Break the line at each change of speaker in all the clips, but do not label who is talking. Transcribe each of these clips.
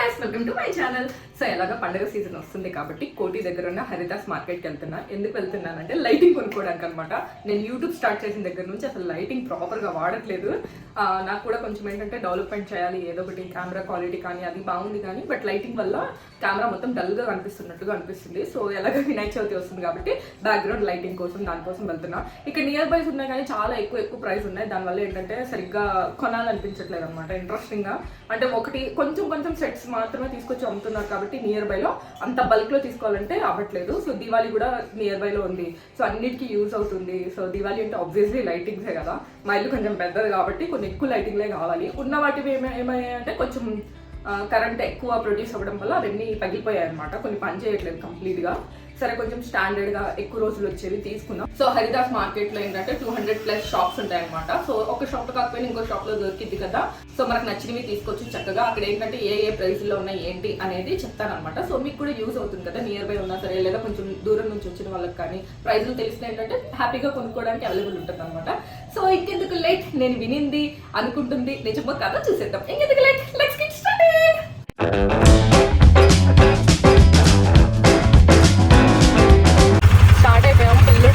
Guys, welcome to my channel. So ఎలాగ పండుగ season వస్తుంది కాబట్టి కోటి దగ్గర ఉన్న హరిదాస్ మార్కెట్కి వెళ్తున్నా. ఎందుకు వెళ్తున్నానంటే లైటింగ్ కొనుక్కోవడానికి అనమాట. నేను యూట్యూబ్ స్టార్ట్ చేసిన దగ్గర నుంచి అసలు లైటింగ్ ప్రాపర్గా వాడట్లేదు. నాకు కూడా కొంచెం ఏంటంటే డెవలప్మెంట్ చేయాలి, ఏదో ఒకటి కెమెరా క్వాలిటీ కానీ అది బాగుంది కానీ, బట్ లైటింగ్ వల్ల కెమెరా మొత్తం డల్గా కనిపిస్తున్నట్టుగా అనిపిస్తుంది. సో ఎలాగ వినాయక చవితి వస్తుంది కాబట్టి బ్యాక్గ్రౌండ్ లైటింగ్ కోసం దానికోసం వెళ్తున్నా. ఇక్కడ నియర్ బైస్ ఉన్నాయి కానీ చాలా ఎక్కువ ప్రైస్ ఉన్నాయి. దానివల్ల ఏంటంటే సరిగ్గా కొనాలనిపించట్లేదు అనమాట. ఇంట్రెస్టింగ్గా అంటే ఒకటి కొంచెం సెట్స్ మాత్రమే తీసుకొచ్చి అమ్ముతున్నారు కాబట్టి నియర్ బైలో అంత బల్క్లో తీసుకోవాలంటే అవ్వట్లేదు. సో దివాళీ కూడా నియర్ బైలో ఉంది, సో అన్నిటికీ యూజ్ అవుతుంది. సో దివాళీ అంటే ఆబ్వియస్లీ లైటింగ్సే కదా. మా ఇల్లు కొంచెం పెద్దది కాబట్టి కొన్ని ఎక్కువ లైటింగ్లే కావాలి. ఉన్న వాటివి ఏమయ్యాయంటే కొంచెం కరెంట్ ఎక్కువ ప్రొడ్యూస్ అవ్వడం వల్ల అవన్నీ పగిలిపోయాయి అనమాట. కొన్ని పని చేయట్లేదు కంప్లీట్గా. సరే కొంచెం స్టాండర్డ్గా ఎక్కువ రోజులు వచ్చేవి తీసుకున్నాం. సో హరిదాస్ మార్కెట్లో ఏంటంటే 200+ షాప్స్ ఉంటాయి అనమాట. సో ఒక షాప్లో కాకపోయినా ఇంకో షాప్లో దొరికింది కదా. సో మనకు నచ్చినవి తీసుకొచ్చి చక్కగా అక్కడ ఏంటంటే ఏ ప్రైస్లో ఉన్నాయి ఏంటి అనేది చెప్తానమాట. సో మీకు కూడా యూజ్ అవుతుంది కదా, నియర్ బై ఉన్నా సరే లేదా కొంచెం దూరం నుంచి వచ్చిన వాళ్ళకి కానీ ప్రైస్లు తెలిసిన ఏంటంటే హ్యాపీగా కొనుక్కోవడానికి అవైలబుల్ ఉంటుంది అనమాట. సో ఇంకెందుకు లేట్, నేను వినింది అనుకుంటుంది నిజమో కదా చూసేద్దాం. ఇంకెందుకు late, let's get started.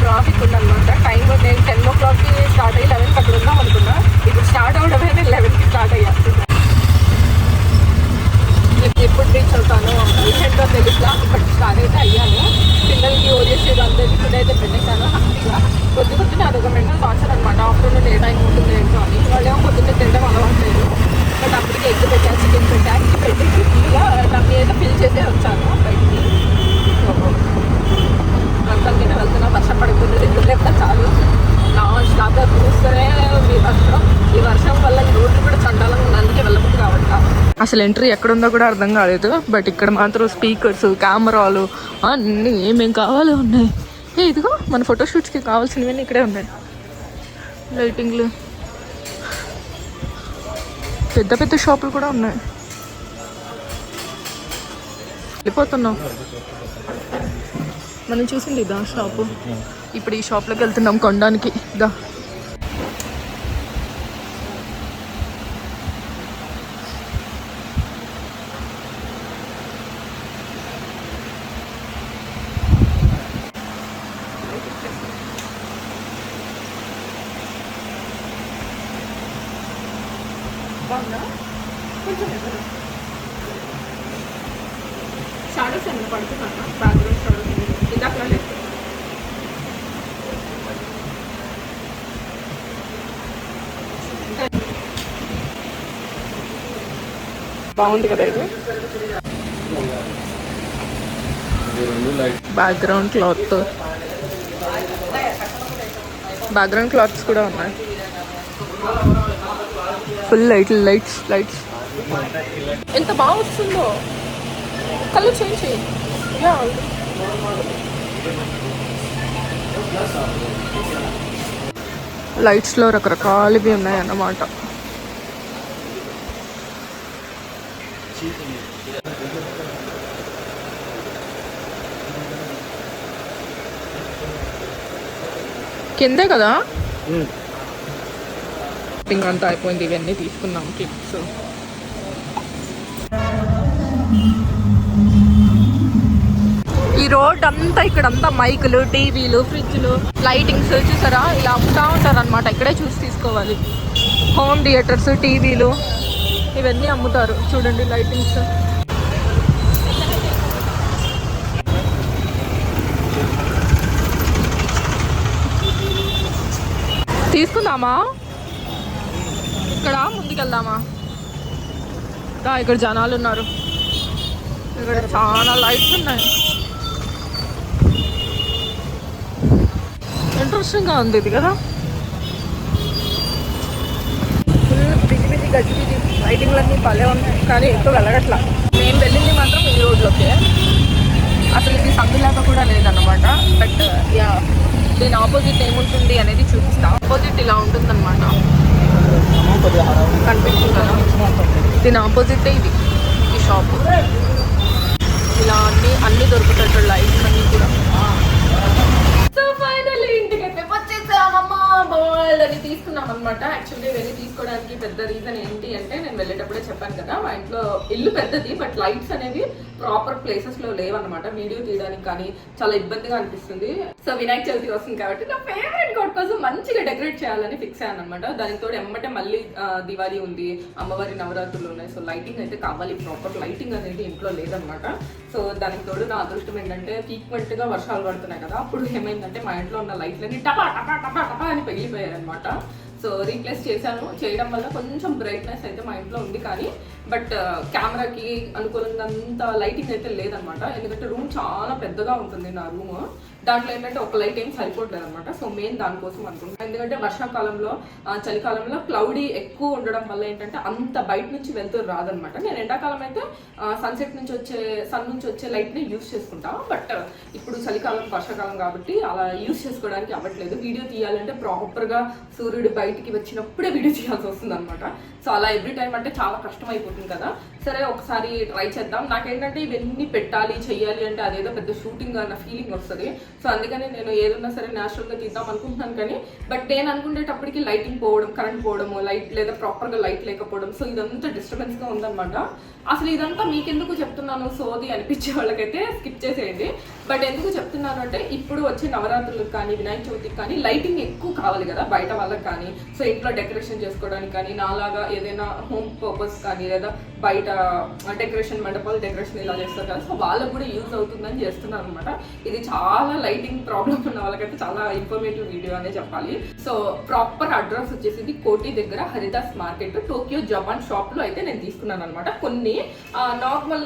Traffic ఉందన్నమాట. టైం నేను 10 o'clock స్టార్ట్ అయ్యి 11కి అక్కడ ఉందాం అనుకున్నా. ఇప్పుడు స్టార్ట్ అవడమే నేను 11కి స్టార్ట్ అయ్యాను. ఎప్పుడు రీచ్ అవుతాను ఏంటో తెలుసా. ఇప్పటికి స్టార్ట్ అయితే అయ్యాను. పిల్లలకి ఓజేసేది అందరికీ ఫుడ్ అయితే పెట్టేశాను. హ్యాపీగా పొద్దున అదొక మెంటల్ టార్చర్ అనమాట. ఆఫ్టర్నూన్ ఏ టైం ఉంటుంది ఏంటో అని. వాళ్ళేమో పొద్దున్నే తినడం అలవాట్లేదు. బట్ అప్పటికి ఎగ్ పెట్టాను, చికెన్ పెట్టాను, పెట్టేసి ఫుల్గా దాన్ని ఏదో ఫిల్ చేసే వచ్చాను బయటికి. వర్షాలకైనా వెళ్తున్నా, వర్షం పడుతుంది, లేకపోతే చాలు నాన్ స్టాప్గా చూస్తూనే ఈ వర్షం వల్ల రోడ్లు కూడా చండాలంగా ఉంది. అందుకే వెళ్ళబుద్ధి కాబట్టి అసలు ఎంట్రీ ఎక్కడుందో కూడా అర్థం కాలేదు. బట్ ఇక్కడ మాత్రం స్పీకర్స్, కెమెరాలు అన్నీ ఏమేం కావాలో ఉన్నాయి. ఇదిగో మన ఫోటోషూట్స్కి కావాల్సినవన్నీ ఇక్కడే ఉన్నాయి. లైటింగ్లు, పెద్ద షాపులు కూడా ఉన్నాయి. వెళ్ళిపోతున్నాం. మనం చూసింది ఇదా షాపు. ఇప్పుడు ఈ షాప్లోకి వెళ్తున్నాం కొనడానికి. దా షాడోస్ ఏమైనా పడుతున్నా బ్యాక్గ్రౌండ్ షాడోస్ ఇందాక లేదు. బాగుంది కదా ఇది. బ్యాక్గ్రౌండ్ క్లాత్స్ కూడా ఉన్నాయి. ఫుల్ లైట్స్ ఎంత బాగా వస్తుందో. కళ్ళు చేంజ్ చేయి. లైట్స్లో రకరకాలవి ఉన్నాయి అన్నమాట. కిందే కదా షాపింగ్ అంతా అయిపోయింది. ఇవన్నీ తీసుకున్నాం క్లిప్స్. ఈ రోడ్ అంతా ఇక్కడంతా మైకులు, టీవీలు, ఫ్రిడ్జ్లు, లైటింగ్స్ చూసారా ఇలా అమ్ముతా ఉంటారు అనమాట. ఇక్కడే చూసి తీసుకోవాలి. హోమ్ థియేటర్స్, టీవీలు ఇవన్నీ అమ్ముతారు. చూడండి లైటింగ్స్. తీసుకుందామా? ఇక్కడ ముందుకెళ్దామా? ఇక్కడ జనాలు ఉన్నారు. ఇక్కడ చాలా లైట్స్ ఉన్నాయి. ఇంట్రెస్టింగ్గా ఉంది ఇది కదా. బిజీ గజిబిజి, లైటింగ్లన్నీ భలే ఉన్నాయి కానీ ఎక్కువ వెళ్ళగట్లా. నేను వెళ్ళింది మాత్రం ఈ రోడ్లోకే. అసలు ఇది సందులాగా కూడా లేదన్నమాట. బట్ యా, దీని ఆపోజిట్ ఏముంటుంది అనేది చూపిస్తా. ఆపోజిట్ ఇలా ఉంటుంది అనమాట. కనిపిస్తుంది కదా, దీని ఆపోజిట్ ఇది ఈ షాపు. ఇలా అన్ని దొరుకుతాయి లైట్స్ అన్నీ కూడా. సో ఫైనల్లీ ఇంటికి వచ్చేసామమ్మా. బాల్ అని తీసుకున్నాం అనమాట. యాక్చువల్లీ వెళ్ళి తీసుకోవడానికి పెద్ద రీజన్ ఏంటి అంటే నేను వెళ్ళేటప్పుడే చెప్పాను కదా, మా ఇంట్లో ఇల్లు పెద్దది బట్ లైట్స్ అనేవి ప్రాపర్ ప్లేసెస్ లో లేవన్నమాట. వీడియో తీయడానికి కానీ చాలా ఇబ్బందిగా అనిపిస్తుంది. సో వినాయక చవితి వస్తుంది కాబట్టి నా ఫేవరెట్ గాడ్ కోసం మంచిగా డెకరేట్ చేయాలని ఫిక్స్ అయ్యాను అనమాట. దానితో ఎమ్మటే మళ్ళీ దివాళీ ఉంది, అమ్మవారి నవరాత్రులు ఉన్నాయి. సో లైటింగ్ అయితే కావాలి, ప్రాపర్ లైటింగ్ అనేది ఇంట్లో లేదనమాట. సో దానికి తోడు నా అదృష్టం ఏంటంటే ఫ్రీక్వెంట్ గా వర్షాలు పడుతున్నాయి కదా, అప్పుడు ఏమైందంటే మా ఇంట్లో ఉన్న లైట్లన్నీ టపా టపా టపా టపా అని పగిలిపోయాయి అనమాట. సో రీప్లేస్ చేయడం వల్ల కొంచెం బ్రైట్నెస్ అయితే మా ఇంట్లో ఉంది, కానీ బట్ కెమెరాకి అనుకూలంగా అంత లైటింగ్ అయితే లేదనమాట. ఎందుకంటే రూమ్ చాలా పెద్దగా ఉంటుంది నా రూమ్, దాంట్లో ఏంటంటే ఒక లైట్ ఏం సరిపోవట్లేదు అనమాట. సో మెయిన్ దానికోసం అనుకుంటున్నాను. ఎందుకంటే వర్షాకాలంలో చలికాలంలో క్లౌడీ ఎక్కువ ఉండడం వల్ల ఏంటంటే అంత బయట నుంచి వెళ్తూ రాదనమాట. నేను ఎండాకాలం అయితే సన్ నుంచి వచ్చే లైట్ని యూజ్ చేసుకుంటాను, బట్ ఇప్పుడు చలికాలం వర్షాకాలం కాబట్టి అలా యూజ్ చేసుకోవడానికి అవ్వట్లేదు. వీడియో తీయాలంటే ప్రాపర్గా సూర్యుడు బయటికి వచ్చినప్పుడే వీడియో చేయాల్సి వస్తుంది అనమాట. సో అలా ఎవ్రీ టైం అంటే చాలా కష్టం అయిపోతుంది కదా. సరే ఒకసారి ట్రై చేద్దాం. నాకేంటంటే ఇవన్నీ పెట్టాలి చెయ్యాలి అంటే అదేదో పెద్ద షూటింగ్ అన్న ఫీలింగ్ వస్తుంది. సో అందుకని నేను ఏదన్నా సరే న్యాచురల్గా తీద్దాం అనుకుంటున్నాను, కానీ బట్ నేను అనుకునేటప్పటికి లైటింగ్ పోవడం, కరెంట్ పోవడము, లైట్ లేదా ప్రాపర్గా లైట్ లేకపోవడం, సో ఇదంతా డిస్టర్బెన్స్గా ఉందన్నమాట. అసలు ఇదంతా మీకెందుకు చెప్తున్నాను సోది అనిపించే వాళ్ళకైతే స్కిప్ చేసేయండి. బట్ ఎందుకు చెప్తున్నాను అంటే ఇప్పుడు వచ్చే నవరాత్రులకు కానీ వినాయక చవితికి కానీ లైటింగ్ ఎక్కువ కావాలి కదా బయట వాళ్ళకి కానీ. సో ఇంట్లో డెకరేషన్ చేసుకోవడానికి కానీ, నాలాగా ఏదైనా హోమ్ పర్పస్ కానీ, లేదా బయట డెకరేషన్ మండపాలు డెకరేషన్ ఇలా చేస్తారు కదా, సో వాళ్ళకు కూడా యూజ్ అవుతుందని చేస్తున్నాను అనమాట. ఇది చాలా లైటింగ్ ప్రాబ్లమ్ ఉన్న వాళ్ళకైతే చాలా ఇన్ఫర్మేటివ్ వీడియో అనే చెప్పాలి. సో ప్రాపర్ అడ్రస్ వచ్చేసి కోటి దగ్గర Haridas market Tokyo Japan shop లో అయితే నేను తీసుకున్నాను అనమాట. కొన్ని నార్మల్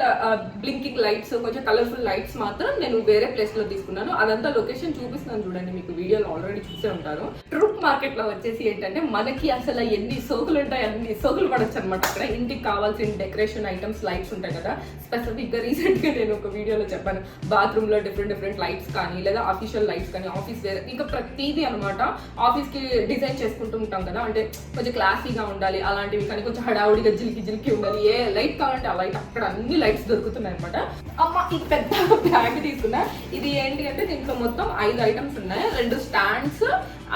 బ్లింకింగ్ లైట్స్, కొంచెం కలర్ఫుల్ లైట్స్ మాత్రం నేను వేరే ప్లేస్ లో తీసుకున్నాను. అదంతా లొకేషన్ చూపిస్తున్నాను చూడండి, మీకు వీడియోలో ఆల్రెడీ చూసే ఉంటారు. ట్రూప్ మార్కెట్ లో వచ్చేసి ఏంటంటే మనకి అసలు ఎన్ని సోకులు ఉంటాయి అన్ని సోకులు పడొచ్చు అనమాట. అక్కడ ఇంటికి కావాల్సిన డెకరేషన్ ఐటమ్స్ లైట్స్ ఉంటాయి కదా, స్పెసిఫిక్ గా రీసెంట్ గా నేను ఒక వీడియోలో చెప్పాను, బాత్రూమ్ లో డిఫరెంట్ లైట్స్ కానీ, లేదా అఫీషియల్ లైట్స్ కానీ, ఆఫీస్ వేర్, ఇంకా ప్రతిదీ అనమాట. ఆఫీస్ కి డిజైన్ చేసుకుంటూ ఉంటాం కదా, అంటే కొంచెం క్లాసీగా ఉండాలి అలాంటివి కానీ, కొంచెం హడావుడిగా జిలికి ఉండాలి, ఏ లైట్ కావాలంటే ఆ లైట్, అక్కడ అన్ని లైట్స్ దొరుకుతున్నాయి అనమాట. అమ్మ ఇది పెద్ద బ్యాగ్ తీసుకున్నా. ఇది ఏంటి అంటే దీంట్లో మొత్తం 5 ఐటమ్స్ ఉన్నాయి, 2 స్టాండ్స్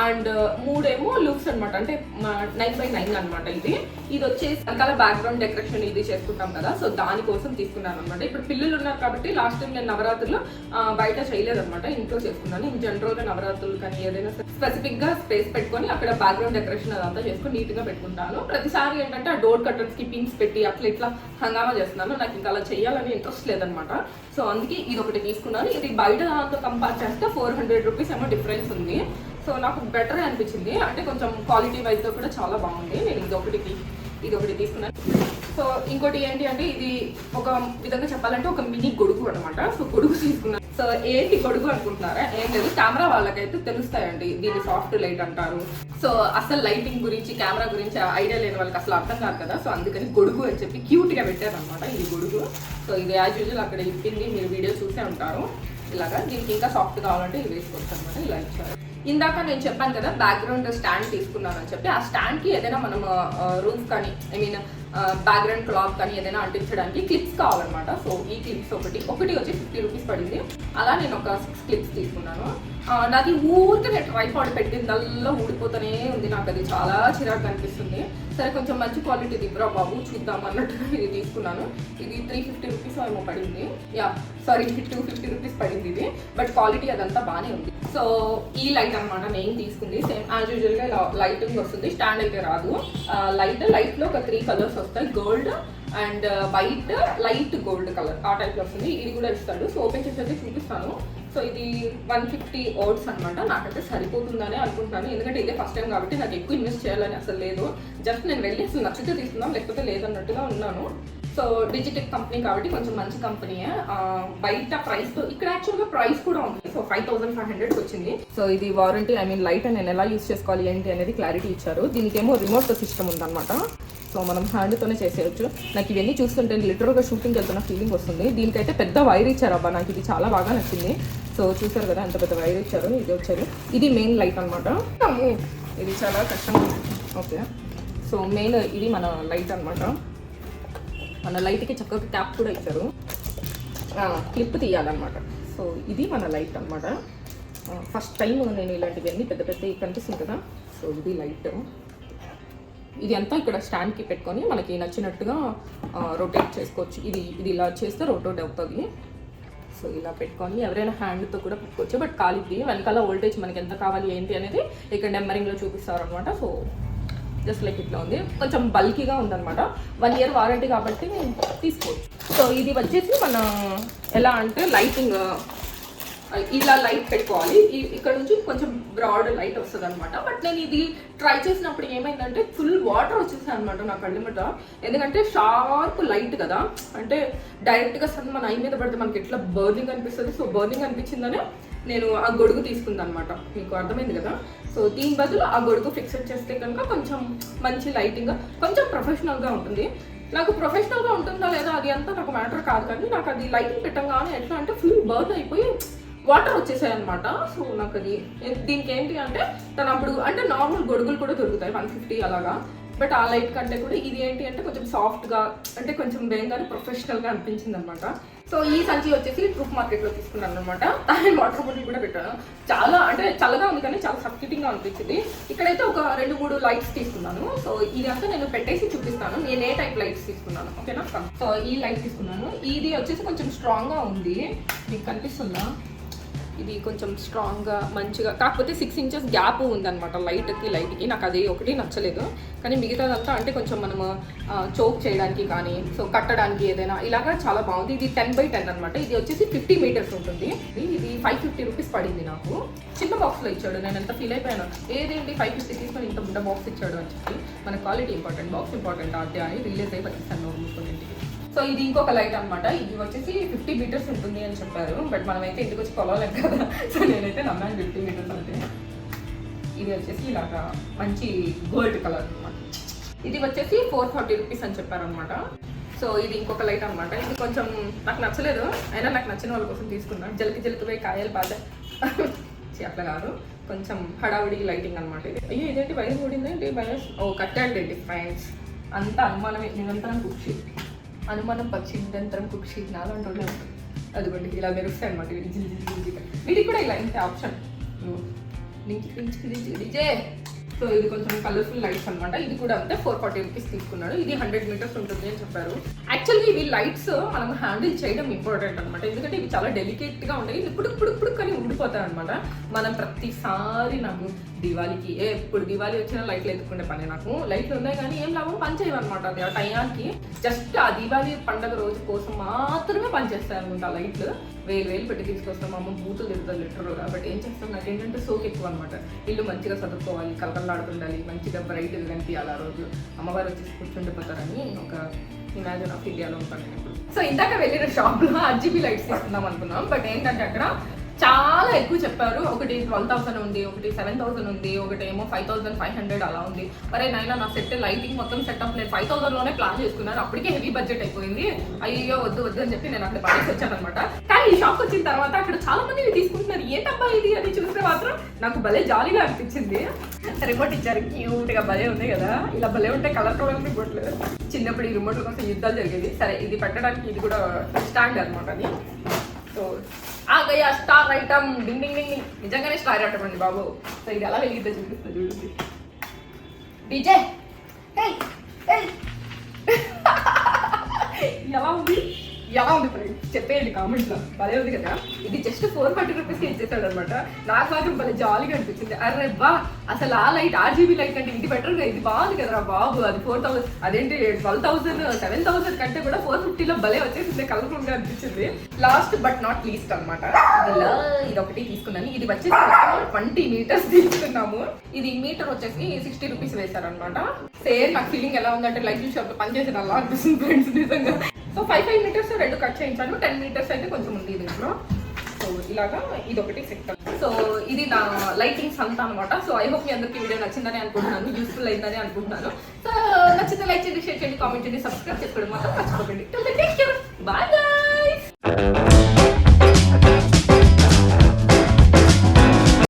అండ్ 3 లూక్స్ అనమాట, అంటే 9x9 అనమాట. ఇది వచ్చేసి రకాల బ్యాక్గ్రౌండ్ డెకరేషన్ ఇది చేసుకుంటాం కదా, సో దానికోసం తీసుకున్నాను అనమాట. ఇప్పుడు పిల్లలు ఉన్నారు కాబట్టి లాస్ట్ టైం నేను నవరాత్రులు బయట చేయలేదు అనమాట, ఇంట్లో చేసుకున్నాను. ఇన్ జనరల్ గా నవరాత్రులు కానీ ఏదైనా స్పెసిఫిక్ గా స్పేస్ పెట్టుకొని అక్కడ బ్యాక్గ్రౌండ్ డెకరేషన్ అదంతా చేసుకుని నీట్ గా పెట్టుకుంటాను. ప్రతిసారి ఏంటంటే ఆ డోర్ కర్టన్స్ కి పిన్స్ పెట్టి అట్లా ఇట్లా హంగామా చేస్తున్నాను, నాకు ఇంకా అలా చేయాలని ఇంట్రెస్ట్ లేదనమాట. సో అందుకే ఇది ఒకటి తీసుకున్నాను. ఇది బయట దాంతో కంపేర్ చేస్తే 400 రూపీస్ ఏమో డిఫరెన్స్ ఉంది. సో నాకు బెటర్ అనిపించింది, అంటే కొంచెం క్వాలిటీ వైజ్తో కూడా చాలా బాగుంది. నేను ఇది ఒకటి తీసుకున్నాను. సో ఇంకోటి ఏంటి అంటే ఇది ఒక విధంగా చెప్పాలంటే ఒక మినీ గొడుగు అనమాట. సో గొడుగు తీసుకున్నాను. సో ఏంటి గొడుగు అనుకుంటున్నారా? ఏం లేదు, కెమెరా వాళ్ళకైతే తెలుస్తాయండి, దీన్ని సాఫ్ట్ లైట్ అంటారు. సో అసలు లైటింగ్ గురించి కెమెరా గురించి ఐడియా లేని వాళ్ళకి అసలు అర్థం కాదు కదా, సో అందుకని గొడుగు అని చెప్పి క్యూట్ గా పెట్టారు అనమాట ఇది గొడుగు. సో ఇది యాజ్ యూజువల్ అక్కడ ఇప్పింది, మీరు వీడియో చూసే ఉంటారు. ఇలాగా దీనికి ఇంకా సాఫ్ట్ కావాలంటే ఇది వేసుకోవచ్చు అనమాట. ఇలా ఇచ్చారు. ఇందాక నేను చెప్పాను కదా బ్యాక్గ్రౌండ్ స్టాండ్ తీసుకున్నాను అని చెప్పి, ఆ స్టాండ్ కి ఏదైనా మనం రూమ్స్ కానీ బ్యాక్గ్రౌండ్ క్లాత్ కానీ ఏదైనా అంటించడానికి క్లిప్స్ కావాలన్నమాట. సో ఈ క్లిప్స్ ఒకటి వచ్చి 50 రూపీస్ పడింది. అలా నేను ఒక 6 క్లిప్స్ తీసుకున్నాను. నాది ఊరికే నేను ట్రైపాడ్ పెట్టిందల్లా ఊడిపోతూనే ఉంది, నాకు అది చాలా చిరాకు అనిపిస్తుంది. సరే కొంచెం మంచి క్వాలిటీ దిబ్బరా బాబు చూద్దాం అన్నట్టుగా ఇది తీసుకున్నాను. ఇది 350 రూపీస్ ఏమో పడింది, 250 రూపీస్ పడింది ఇది, బట్ క్వాలిటీ అదంతా బాగానే ఉంది. సో ఈ లైట్ అనమాట మెయిన్ తీసుకుంది. సేమ్ యాజ్ యూజువల్ గా ఇలా లైటింగ్ వస్తుంది, స్టాండ్ అయితే రాదు. లైట్ లో ఒక 3 కలర్స్ వస్తాయి, gold and white, light gold colour ఆ టైప్ లో వస్తుంది. ఇది కూడా ఇస్తాడు. సో ఓపెన్ చేసి అయితే చూపిస్తాను. సో ఇది 150 ఓట్స్ అనమాట. నాకైతే సరిపోతుందని అనుకుంటున్నాను, ఎందుకంటే ఇదే ఫస్ట్ టైం కాబట్టి నాకు ఎక్కువ ఇన్వెస్ట్ చేయాలని అసలు లేదు. జస్ట్ నేను వెళ్ళి అసలు నచ్చితే తీసుకుందాం లేకపోతే లేదన్నట్టుగా ఉన్నాను. సో డిజిటెక్ కంపెనీ కాబట్టి కొంచెం మంచి కంపెనీయే. బయట ప్రైస్ ఇక్కడ యాక్చువల్గా ప్రైస్ కూడా ఉంది. సో 5500 వచ్చింది. సో ఇది వారంటీ, లైట్ నేను ఎలా యూస్ చేసుకోవాలి ఏంటి అనేది క్లారిటీ ఇచ్చారు. దీనికేమో రిమోట్ సిస్టమ్ ఉందన్నమాట. సో మనం హ్యాండ్తోనే చేసేయచ్చు. నాకు ఇవన్నీ చూస్తుంటే లిటరల్గా షూటింగ్కి వెళ్తున్న ఫీలింగ్ వస్తుంది. దీనికైతే పెద్ద వైర్ ఇచ్చారు అబ్బా, నాకు ఇది చాలా బాగా నచ్చింది. సో చూసారు కదా ఎంత పెద్ద వైర్ ఇచ్చారు. ఇది వచ్చారు, ఇది మెయిన్ లైట్ అనమాట. ఇది చాలా కష్టంగా ఓకే. సో మెయిన్ ఇది మన లైట్ అనమాట. మన లైట్కి చక్కగా క్యాప్ కూడా ఇచ్చారు, క్లిప్ తీయాలన్నమాట. సో ఇది మన లైట్ అనమాట. ఫస్ట్ టైం నేను ఇలాంటివన్నీ పెద్ద కనిపిస్తుంది కదా, సో ఇది లైట్, ఇది అంతా ఇక్కడ స్టాండ్కి పెట్టుకొని మనకి నచ్చినట్టుగా రొటేట్ చేసుకోవచ్చు. ఇది ఇలా చేస్తే రొటేట్ అవుతుంది. సో ఇలా పెట్టుకొని ఎవరైనా హ్యాండ్తో కూడా పెట్టుకోవచ్చు, బట్ కాలిద్ది. వెనకాల వోల్టేజ్ మనకి ఎంత కావాలి ఏంటి అనేది ఇక్కడ నెంబరింగ్లో చూపిస్తారు అనమాట. సో జస్ట్ లైక్ ఇట్లా ఉంది, కొంచెం బల్కీగా ఉందన్నమాట. 1 year వారంటీ కాబట్టి తీసుకోవచ్చు. సో ఇది వచ్చేసి మన ఎలా అంటే లైటింగ్ ఇలా లైట్ పెట్టుకోవాలి. ఇక్కడ నుంచి కొంచెం బ్రాడ్ లైట్ వస్తుంది అనమాట. బట్ నేను ఇది ట్రై చేసినప్పుడు ఏమైందంటే ఫుల్ వాటర్ వచ్చేసాయి అనమాట నా కళ్ళ మీద. ఎందుకంటే షార్ప్ లైట్ కదా, అంటే డైరెక్ట్గా సన్ మన ఐ మీద పడితే మనకి ఎట్లా బర్నింగ్ అనిపిస్తుంది. సో బర్నింగ్ అనిపించిందని నేను ఆ గొడుగు తీసుకుంది అనమాట. మీకు అర్థమైంది కదా. సో దీని బదులు ఆ గొడుగు ఫిక్సెడ్ చేస్తే కనుక కొంచెం మంచి లైటింగ్, కొంచెం ప్రొఫెషనల్గా ఉంటుంది. నాకు ప్రొఫెషనల్గా ఉంటుందా లేదా అది అంతా నాకు మ్యాటర్ కాదు, కానీ నాకు అది లైటింగ్ పెట్టంగానే ఎట్లా అంటే ఫుల్ బర్న్ అయిపోయి వాటర్ వచ్చేసాయి అనమాట. సో నాకు అది దీనికి ఏంటి అంటే తను అప్పుడు అంటే నార్మల్ గొడుగులు కూడా దొరుకుతాయి 150 అలాగా, బట్ ఆ లైట్ కంటే కూడా ఇది ఏంటి అంటే కొంచెం సాఫ్ట్గా, అంటే కొంచెం వేగంగానే ప్రొఫెషనల్గా అనిపించింది అనమాట. సో ఈ సంచి వచ్చేసి ట్రూప్ మార్కెట్లో తీసుకున్నాను అనమాట. అండ్ వాటర్ బాటిల్ కూడా పెట్టాను. చాలా అంటే చల్లగా ఉంది కానీ చాలా సఫికేటింగ్గా అనిపించింది. ఇక్కడైతే ఒక 2-3 లైట్స్ తీసుకున్నాను. సో ఇదంతా నేను పెట్టేసి చూపిస్తాను నేను ఏ టైప్ లైట్స్ తీసుకున్నాను, ఓకేనా. సో ఈ లైట్ తీసుకున్నాను. ఇది వచ్చేసి కొంచెం స్ట్రాంగ్గా ఉంది, మీకు కనిపిస్తుందా. ఇది కొంచెం స్ట్రాంగ్గా మంచిగా, కాకపోతే 6 inches గ్యాప్ ఉందన్నమాట లైట్కి. నాకు అది ఒకటి నచ్చలేదు, కానీ మిగతాదంతా అంటే కొంచెం మనము చోక్ చేయడానికి కానీ సో కట్టడానికి ఏదైనా ఇలాగా చాలా బాగుంది. ఇది 10x10 అనమాట. ఇది వచ్చేసి 50 meters ఉంటుంది. ఇది 550 rupees పడింది నాకు. చిన్న బాక్స్లో ఇచ్చాడు. నేను ఎంత ఫీల్ అయిపోయాను, ఏదేంటి 550 తీసుకొని ఇంత బుడ్డ బాక్స్ ఇచ్చాడు అని చెప్పి. మన క్వాలిటీ ఇంపార్టెంట్, బాక్స్ ఇంపార్టెంట్ అదే అని రిలీజ్ అయి పట్టిస్తాను ఇంటికి. సో ఇది ఇంకొక లైట్ అనమాట. ఇది వచ్చేసి 50 meters ఉంటుంది అని చెప్పారు, బట్ మనమైతే ఇంటికి వచ్చి కొలవలేం కదా. సో నేనైతే నమ్మాను 50 meters అంటే. ఇది వచ్చేసి ఇలాగా మంచి గోల్డ్ కలర్ అనమాట. ఇది వచ్చేసి 440 rupees అని చెప్పారనమాట. సో ఇది ఇంకొక లైట్ అనమాట. ఇది కొంచెం నాకు నచ్చలేదు, అయినా నాకు నచ్చిన వాళ్ళ కోసం తీసుకున్నాను. జలికి కాయలు బాధ అట్లా కాదు, కొంచెం హడావుడి లైటింగ్ అనమాట. ఇది అయ్యో ఇదేంటి వైర్ కూడింది ఏంటి బయస్. ఓ కట్టాడు ఫ్రెండ్స్, అంత అనుమానమే. నిరంతరం కుక్షి అనుమానం పక్షి నిరంతరం కుక్షి నాలో ఉంటుంది. అదిగోండి ఇలా మెరుస్తాయి అనమాట. వీటికి కూడా ఇలా ఇంత ఆప్షన్ డిజే. సో ఇది కొంచెం కలర్ఫుల్ లైట్స్ అనమాట. ఇది కూడా అంతే 440 rupees తీసుకున్నాడు. ఇది 100 meters ఉంటుంది అని చెప్పారు. యాక్చువల్గా ఇవి లైట్స్ మనం హ్యాండిల్ చేయడం ఇంపార్టెంట్ అనమాట, ఎందుకంటే ఇవి చాలా డెలికేట్గా ఉంటాయి. ఇప్పుడు కానీ ఉండిపోతాయి అనమాట. మనం ప్రతిసారి నాకు దివాళీకి ఎప్పుడు దివాళీ వచ్చినా లైట్లు ఎత్తుకునే పని. నాకు లైట్లు ఉన్నాయి కానీ ఏం లాభం, పని చేయమన్నమాట. అది ఆ టయానికి జస్ట్ ఆ దివాళీ పండుగ రోజు కోసం మాత్రమే పనిచేస్తాయి అనమాట. లైట్లు 1000 పెట్టి తీసుకొస్తాం. అమ్మ బూతులు తిరుగుతుంది లిటరల్గా. బట్ ఏం చేస్తాం, నాకు ఏంటంటే సోక్ ఎక్కువ అనమాట. ఇల్లు మంచిగా చదువుకోవాలి, కలకల్లాడుతుండాలి, మంచిగా బ్రైట్గా కనిపించాలి. ఆ రోజు అమ్మవారు వచ్చేసి కూర్చుండిపోతారని ఒక ఇమాజిన్ ఆఫ్ ఇండియాలో ఉంటాను నేను ఇప్పుడు. సో ఇందాక వెళ్ళిన షాప్లో RGB లైట్స్ తీసుకుందాం అనుకున్నాం, బట్ ఏంటంటే అక్కడ చాలా ఎక్కువ చెప్పారు. ఒకటి 12,000 ఉంది, ఒకటి 7,000 ఉంది, ఒకటి ఏమో 5,500 అలా ఉంది. అరే నాయన నా సెట్ లైటింగ్ మొత్తం సెటప్ నేను 5,000లోనే ప్లాన్ చేసుకున్నాను. అప్పటికే హెవీ బడ్జెట్ అయిపోయింది. అయ్యో వద్దు అని చెప్పి నేను అక్కడ పడేసి వచ్చాను అనమాట. కానీ ఈ షాప్ వచ్చిన తర్వాత అక్కడ చాలా మంది తీసుకుంటున్నారు. ఏంటబ్బా ఇది అని చూస్తే మాత్రం నాకు భలే జాలీగా అనిపించింది. రిమోట్ ఇచ్చారు, క్యూట్గా భలే ఉంది కదా. ఇలా భలే ఉంటే కలర్ రిమోట్లు. చిన్నప్పుడు ఈ రిమోట్ల కోసం యుద్ధాలు జరిగేది. సరే ఇది పెట్టడానికి ఇది కూడా స్టాండ్ అనమాట. అది సో గయా స్టార్ ఐటమ్ డింగ్ డింగ్ డింగ్. నిజంగానే స్టార్ ఐటమ్ అండి బాబు. సో ఇది ఎలా వెలిగిద్దో చూపిస్తా చూడండి. డీజే ఎలా ఉంది ఫ్రెండ్ చెప్పేయండి కామెంట్లో. భలే ఉంది కదా. ఇది జస్ట్ 440 rupees ఇచ్చేసాడు అనమాట. నాకు మాత్రం భలే జాలీగా అనిపించింది. అరే బా, అసలు ఆ లైట్ RGB లైట్ అంటే ఇది బెటర్, ఇది బాగుంది కదరా బాబు. అది 4,000 అదేంటి 12,000 7,000 కంటే కూడా 450లో భలే వచ్చేసింది. కలర్ఫుల్గా అనిపించింది. లాస్ట్ బట్ నాట్ లీస్ట్ అనమాట, ఇది ఒకటి తీసుకున్నాను. ఇది వచ్చేసి 20 meters తీసుకున్నాము. ఇది మీటర్ వచ్చేసి 60 rupees వేశారనమాట. సేమ్ నాకు ఫీలింగ్ ఎలా ఉందంటే లైట్ షాప్లో పనిచేసేది అలా అనిపిస్తుంది ఫ్రెండ్స్ నిజంగా. సో 5 meters 2 కట్ చేయించాను. 10 meters అయితే కొంచెం ఉంది దీంట్లో. సో ఇలాగా ఇది ఒకటి సెట్. సో ఇది నా లైటింగ్స్ అంతా అనమాట. సో ఐ హోప్ మీ అందరికీ వీడియో నచ్చిందని అనుకుంటున్నాను, యూస్ఫుల్ అయిందని అనుకుంటున్నాను. సో నచ్చితే లైక్ చేయండి, షేర్ చేయండి, కామెంట్ చేయండి, సబ్స్క్రైబ్ చేసుకోవడం మాత్రం మర్చిపోకండి. Bye guys.